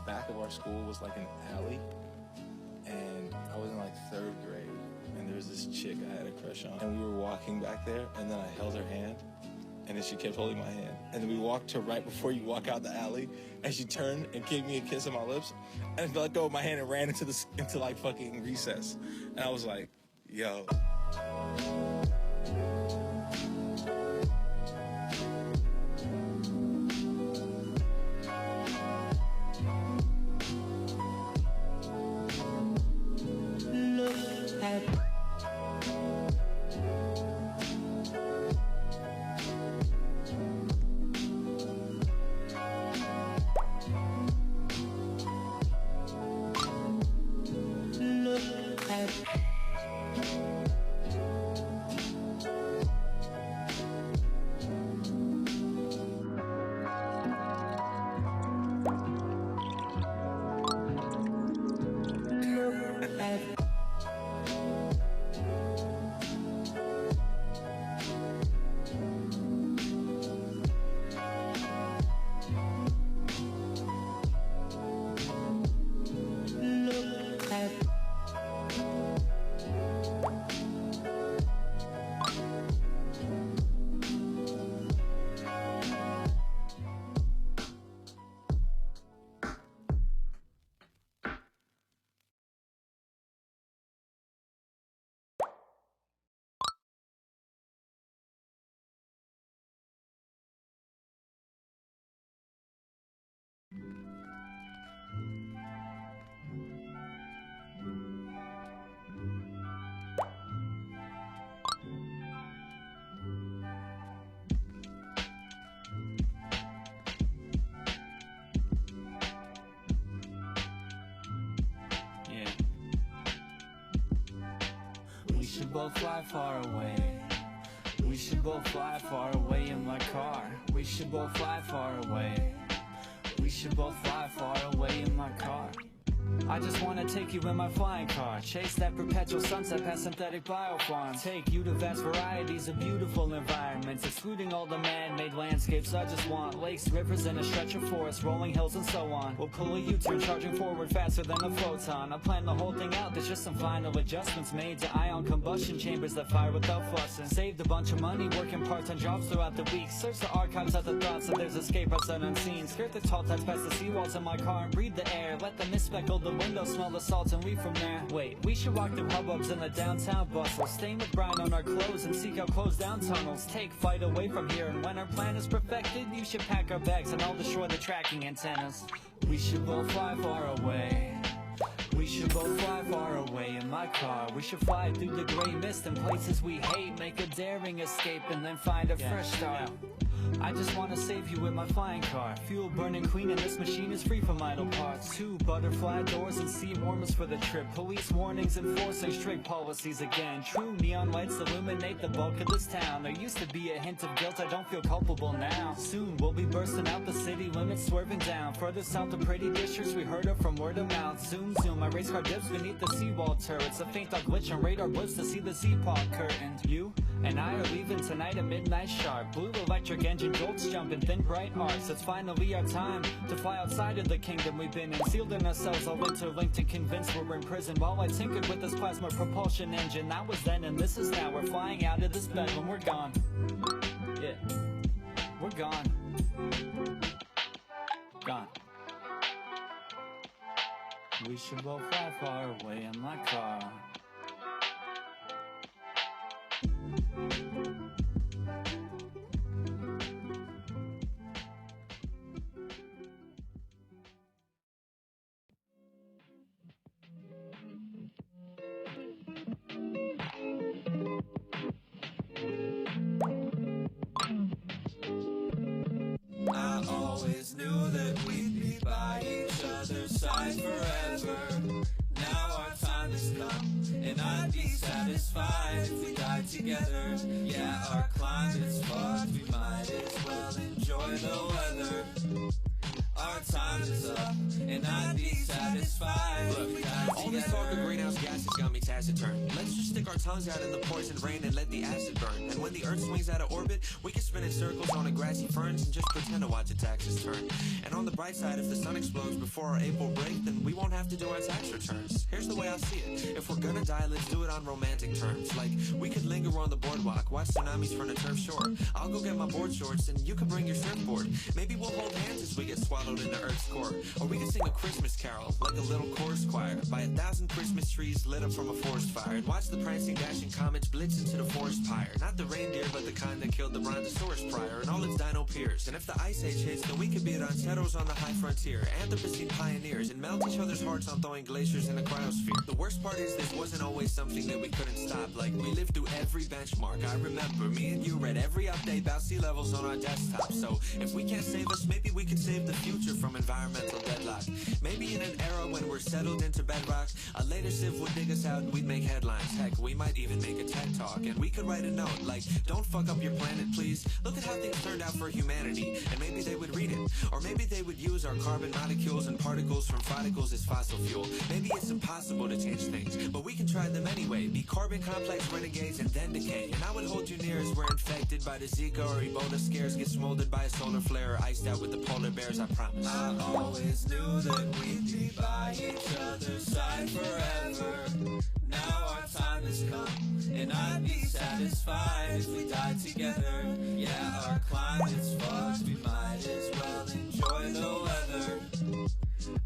back of our school was like an alley, and I was in like 3rd grade, and there was this chick I had a crush on, and we were walking back there, and then I held her hand, and then she kept holding my hand, and then we walked to right before you walk out the alley, and she turned and gave me a kiss on my lips, and I let go of my hand and ran into like fucking recess, and I was like, yo. We should both fly far away. We should both fly far away in my car. We should both fly far away. We should both fly far away in my car. I just wanna take you in my flying car, chase that perpetual sunset past synthetic biofarms, take you to vast varieties of beautiful environments, excluding all the man-made landscapes. I just want lakes, rivers, and a stretch of forest, rolling hills and so on. We'll pull a U-turn, charging forward faster than a photon. I plan the whole thing out, there's just some final adjustments made to ion combustion chambers that fire without fussing. Saved a bunch of money working part-time jobs throughout the week. Search the archives of the thoughts so there's escape routes that unseen. Skirt the tall tides past the seawalls in my car and breathe the air. Let the mist speckle the window, smell the salt and leave from there. Wait, we should walk through hubbubs in the downtown bustle, stain with brine on our clothes and seek out closed down tunnels. Take flight away from here, and when our plan is perfected, you should pack our bags and I'll destroy the tracking antennas. We should both fly far away. We should both fly far away in my car. We should fly through the gray mist and places we hate, make a daring escape and then find a fresh start. I just wanna save you with my flying car. Fuel burning clean and this machine is free from idle parts. 2 butterfly doors and seat warmers for the trip. Police warnings enforcing strict policies again. True neon lights illuminate the bulk of this town. There used to be a hint of guilt, I don't feel culpable now. Soon we'll be bursting out the city limits, swerving down. Further south the pretty districts we heard of from word of mouth. Zoom zoom, my race car dips beneath the seawall turrets. A faint dog glitch and radar blips to see the Z-Pod curtains. You and I are leaving tonight at midnight sharp. Blue electric engine jolts jumping thin bright arcs. It's finally our time to fly outside of the kingdom we've been in. Sealed in ourselves, all interlinked and convinced we're in prison. While I tinkered with this plasma propulsion engine. That was then and this is now. We're flying out of this bed when we're gone. Yeah, we're gone. Gone. We should both fly far away in my car. I always knew that we'd be by each other's side forever. Now our time has come, and I'd be satisfied if we died together. Yeah, our climate's fucked, we might as well enjoy the weather. Our time is up, and I'd be satisfied if we died together. this talk of greenhouse gases got me taciturn. Let's just stick our tongues out in the poison rain and let the acid burn. And when the earth swings out of orbit, we can spin in circles on a grassy ferns and just pretend to watch the taxes turn. And on the bright side, if the sun explodes before our April break, then we won't have to do our tax returns. Here's the way I see it. If we're gonna die, let's do it on romantic terms. Like, we could linger on the boardwalk, watch tsunamis from the turf shore. I'll go get my board shorts and you can bring your surfboard. Maybe we'll hold hands as we get swallowed in the earth's core. Or we can sing a Christmas carol, like a little chorus choir, by 1,000 Christmas trees lit up from a forest fire. And watch the prancing, dashing comets blitz into the forest pyre. Not the reindeer, but the kind that killed the brontosaurus prior and all its dino peers. And if the ice age hits, then we could be rancheros on the high frontier, Anthropocene pioneers, and melt each other's hearts on thawing glaciers in the cryosphere. The worst part is this wasn't always something that we couldn't stop. Like, we lived through every benchmark. I remember me and you read every update about sea levels on our desktop. So if we can't save us, maybe we could save the future from environmental deadlock. Maybe in an era when we're settled into bedrock, a later civ would dig us out and we'd make headlines. Heck, we might even make a TED Talk. And we could write a note like, don't fuck up your planet, please. Look at how things turned out for humanity. And maybe they would read it. Or maybe they would use our carbon molecules and particles from follicles as fossil fuel. Maybe it's impossible to change things, but we can try them anyway. Be carbon complex renegades and then decay. And I would hold you near as we're infected by the Zika or Ebola scares, get smoldered by a solar flare, or iced out with the polar bears, I promise. I always knew that we'd be by each other's side forever. Now our time has come, and I'd be satisfied if we died together. Yeah, our climate's fucked, we might as well enjoy the weather.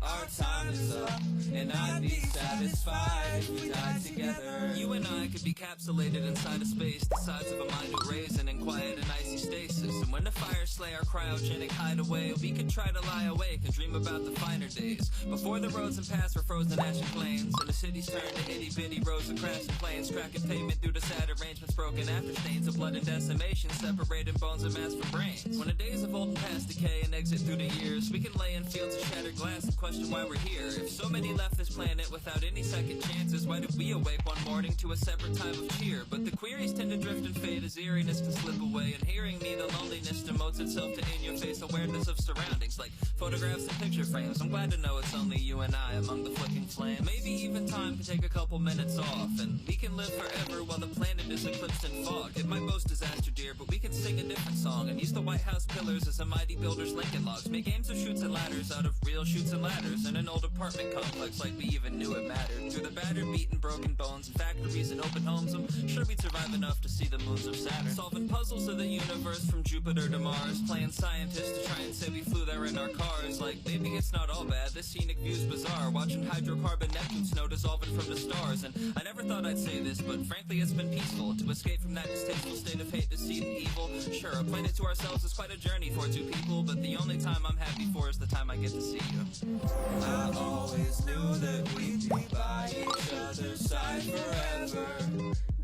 Our time is up, and I'd be satisfied if we died together. You and I could be capsulated inside a space the size of a minute raisin in quiet and icy stasis. And when the fires slay our cryogenic hideaway, we could try to lie awake and dream about the finer days. Before the roads and paths were frozen ashen plains, and the cities turned to itty-bitty rows of crashing planes, cracking pavement due to sad arrangements, broken after stains of blood and decimation, separating bones and mass from brains. When the days of old and past decay and exit through the years, we can lay in fields of shattered glass and question why we're here. If so many left this planet without any second chances, why did we awake one morning to a separate time of cheer? But the queries tend to drift and fade as eeriness can slip away, and hearing me, the loneliness demotes itself to in-your-face awareness of surroundings, like photographs and picture frames. I'm glad to know it's only you and I among the flicking flame. Maybe even time can take a couple minutes off, and we can live forever while the planet is eclipsed in fog. It might boast disaster, dear, but we can sing a different song and use the White House pillars as a mighty builder's Lincoln logs. Make games of chutes and ladders out of real chutes and ladders in an old apartment complex like we even knew it mattered. Through the battered, beaten, broken bones and factories and open homes, I'm sure we'd survive enough to see the moons of Saturn. Solving puzzles of the universe from Jupiter to Mars, playing scientists to try and say we flew there in our cars. Like, maybe it's not all bad, this scenic view's bizarre, watching hydrocarbon Neptune snow dissolving from the stars. And I never thought I'd say this, but frankly it's been peaceful to escape from that distasteful state of hate, deceit, and evil. Sure, a planet to ourselves is quite a journey for two people, but the only time I'm happy for is the time I get to see you. I always knew that we'd be by each other's side forever.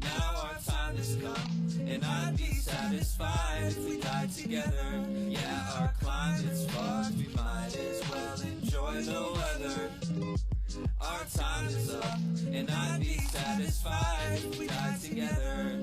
Now our time has come, and I'd be satisfied if we died together. Yeah, our climate's fucked, we might as well enjoy the weather. Our time is up, and I'd be satisfied if we died together.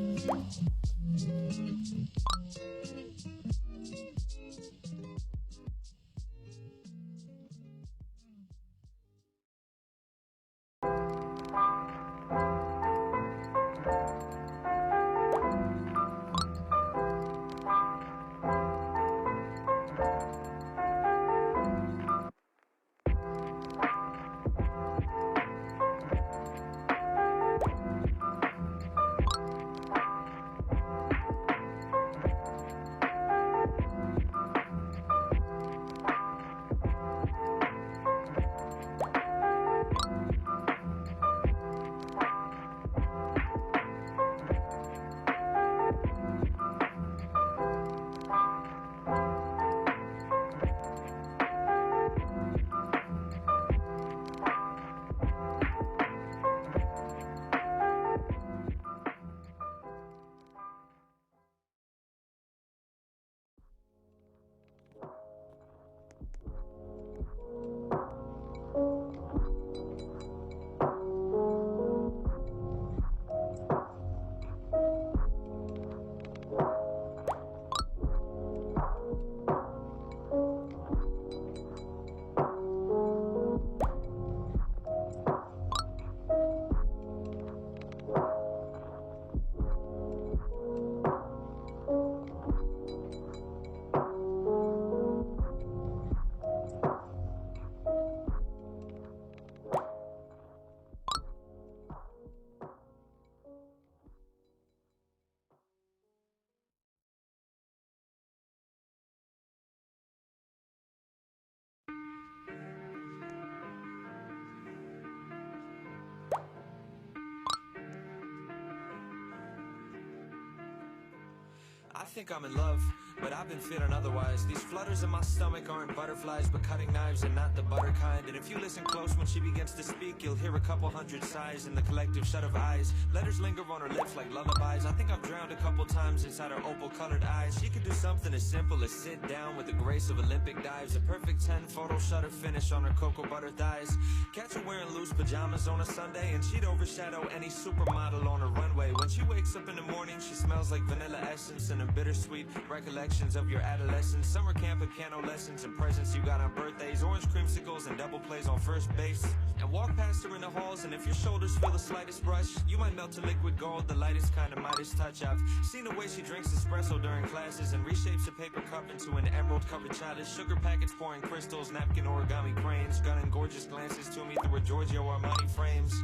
I think I'm in love, but I've been feeling otherwise. These flutters in my stomach aren't butterflies, but cutting knives and not the butter kind. And if you listen close when she begins to speak, you'll hear a couple hundred sighs in the collective shut of eyes. Letters linger on her lips like lullabies. I think I've drowned a couple times inside her opal-colored eyes. She could do something as simple as sit down with the grace of Olympic dives. A perfect 10-photo shutter finish on her cocoa butter thighs. Catch her wearing loose pajamas on a Sunday, and she'd overshadow any supermodel on a runway. When she wakes up in the morning, she smells like vanilla essence and a bittersweet recollections of your adolescence. Summer camp and piano lessons and presents you got on birthdays. Orange creamsicles and double plays on first base. And walk past her in the halls, and if your shoulders feel the slightest brush, you might melt to liquid gold, the lightest kind of Midas touch. I've seen the way she drinks espresso during classes and reshapes a paper cup into an emerald-covered chalice. Sugar packets pouring crystals, napkin origami cranes, gunning gorgeous glances to me through her Giorgio Armani frames.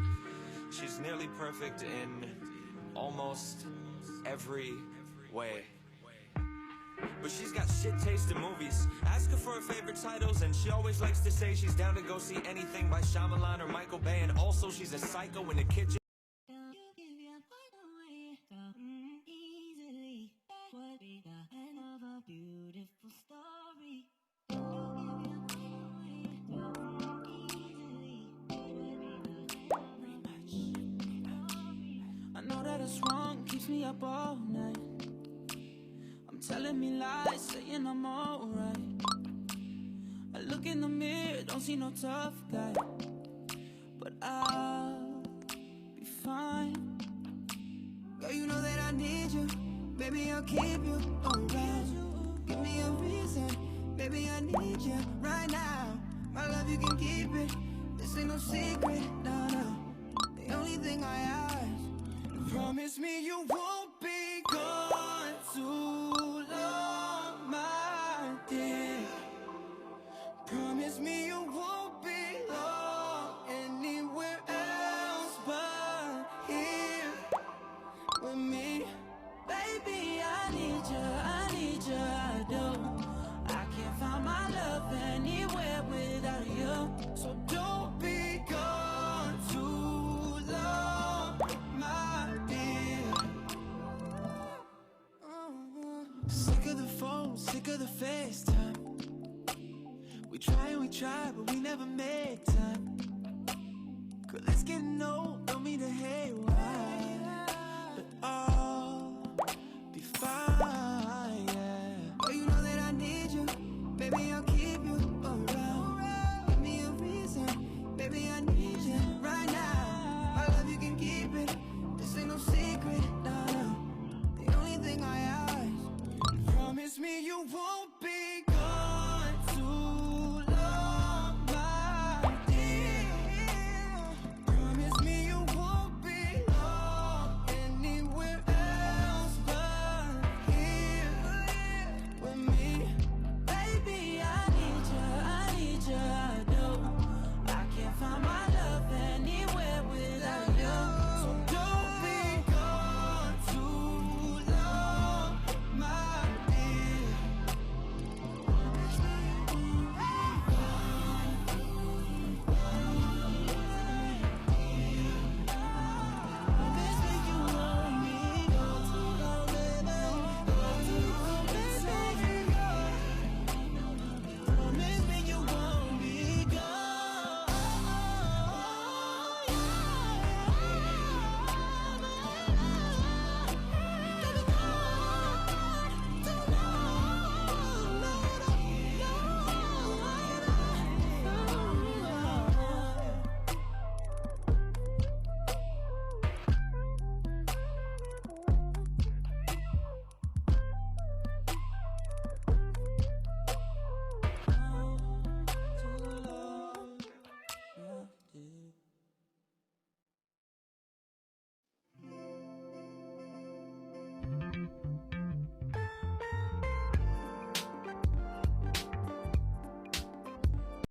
She's nearly perfect in almost every way. But she's got shit taste in movies. Ask her for her favorite titles, and she always likes to say she's down to go see anything by Shyamalan or Michael Bay. And also she's a psycho in the kitchen. I know that it's wrong, keeps me up all night. Telling me lies, saying I'm alright. I look in the mirror, don't see no tough guy, but I'll be fine. Girl, you know that I need you. Baby, I'll keep you around. Give me a reason. Baby, I need you right now. My love, you can keep it. This ain't no secret, no, no. The only thing I ask, promise me you won't be gone too long, my dear. Promise me you won't belong anywhere else but here with me. Baby, I need you, I do. I can't find my love anywhere without you. So don't be gone too long, my dear. Sick of the phone, sick of the FaceTime. We try, but we never make time.